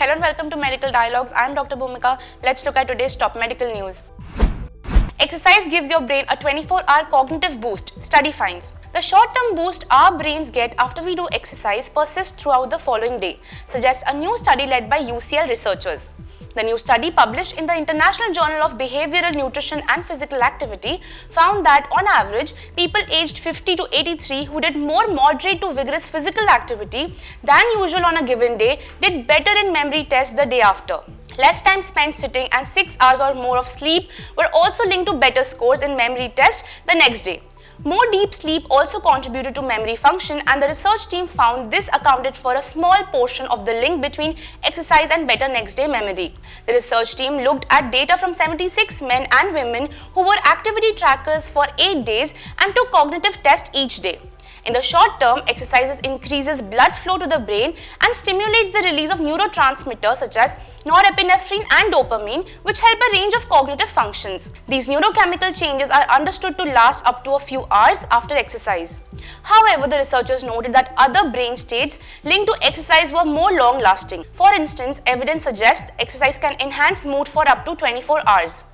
Hello and welcome to Medical Dialogues. I am Dr. Bhumika. Let's look at today's top medical news. Exercise gives your brain a 24-hour cognitive boost, study finds. The short-term boost our brains get after we do exercise persists throughout the following day, suggests a new study led by UCL researchers. The new study published in the International Journal of Behavioral Nutrition and Physical Activity found that on average, people aged 50 to 83 who did more moderate to vigorous physical activity than usual on a given day did better in memory tests the day after. Less time spent sitting and 6 hours or more of sleep were also linked to better scores in memory tests the next day. More deep sleep also contributed to memory function, and the research team found this accounted for a small portion of the link between exercise and better next day memory. The research team looked at data from 76 men and women who were activity trackers for 8 days and took cognitive tests each day. In the short term, exercises increases blood flow to the brain and stimulates the release of neurotransmitters such as norepinephrine and dopamine, which help a range of cognitive functions. These neurochemical changes are understood to last up to a few hours after exercise. However, the researchers noted that other brain states linked to exercise were more long-lasting. For instance, evidence suggests exercise can enhance mood for up to 24 hours.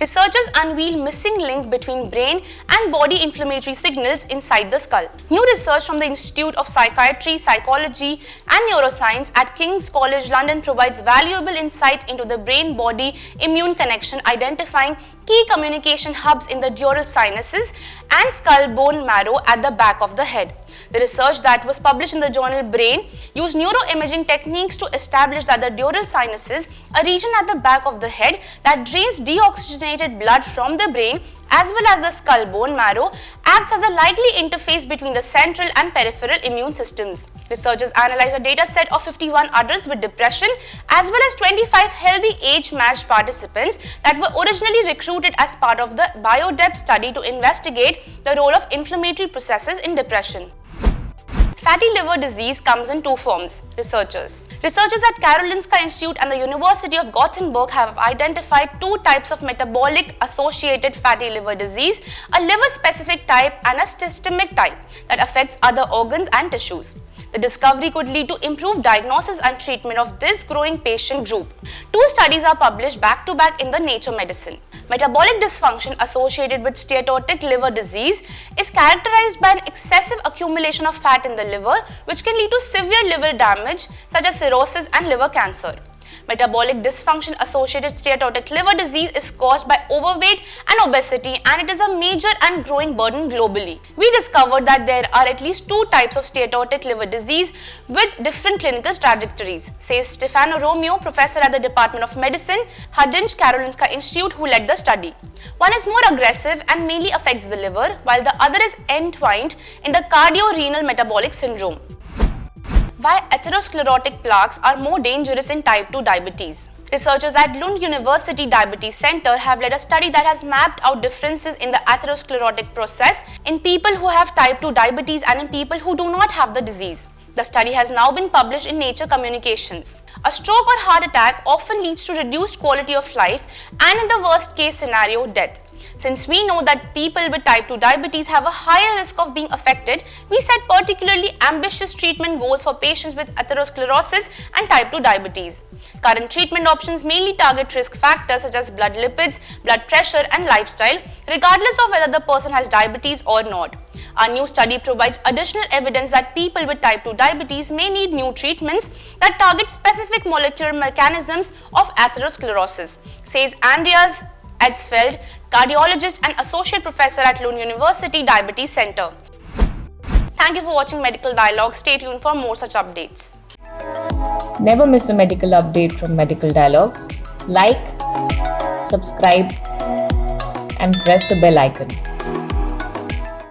Researchers unveil missing link between brain and body inflammatory signals inside the skull. New research from the Institute of Psychiatry, Psychology and Neuroscience at King's College London provides valuable insights into the brain-body immune connection, identifying key communication hubs in the dural sinuses and skull bone marrow at the back of the head. The research that was published in the journal Brain used neuroimaging techniques to establish that the dural sinuses, a region at the back of the head that drains deoxygenated blood from the brain as well as the skull bone marrow, acts as a likely interface between the central and peripheral immune systems. Researchers analyzed a data set of 51 adults with depression as well as 25 healthy age-matched participants that were originally recruited as part of the BioDepth study to investigate the role of inflammatory processes in depression. Fatty liver disease comes in two forms, Researchers at Karolinska Institute and the University of Gothenburg have identified two types of metabolic associated fatty liver disease, a liver-specific type and a systemic type that affects other organs and tissues. The discovery could lead to improved diagnosis and treatment of this growing patient group. Two studies are published back-to-back in the Nature Medicine. Metabolic dysfunction associated with steatotic liver disease is characterized by an excessive accumulation of fat in the liver, which can lead to severe liver damage such as cirrhosis and liver cancer. Metabolic dysfunction associated steatotic liver disease is caused by overweight and obesity, and it is a major and growing burden globally. We discovered that there are at least two types of steatotic liver disease with different clinical trajectories, says Stefano Romeo, professor at the Department of Medicine, Hudinge Karolinska Institute, who led the study. One is more aggressive and mainly affects the liver, while the other is entwined in the cardiorenal metabolic syndrome. Why atherosclerotic plaques are more dangerous in type 2 diabetes. Researchers at Lund University Diabetes Center have led a study that has mapped out differences in the atherosclerotic process in people who have type 2 diabetes and in people who do not have the disease. The study has now been published in Nature Communications. A stroke or heart attack often leads to reduced quality of life and, in the worst case scenario, death. Since we know that people with type 2 diabetes have a higher risk of being affected, we set particularly ambitious treatment goals for patients with atherosclerosis and type 2 diabetes. Current treatment options mainly target risk factors such as blood lipids, blood pressure and lifestyle, regardless of whether the person has diabetes or not. Our new study provides additional evidence that people with type 2 diabetes may need new treatments that target specific molecular mechanisms of atherosclerosis, says Andreas Edsfeld, cardiologist and associate professor at Lund University Diabetes Center. Thank you for watching Medical Dialogue. Stay tuned for more such updates. Never miss a medical update from Medical Dialogues. Like, subscribe, and press the bell icon.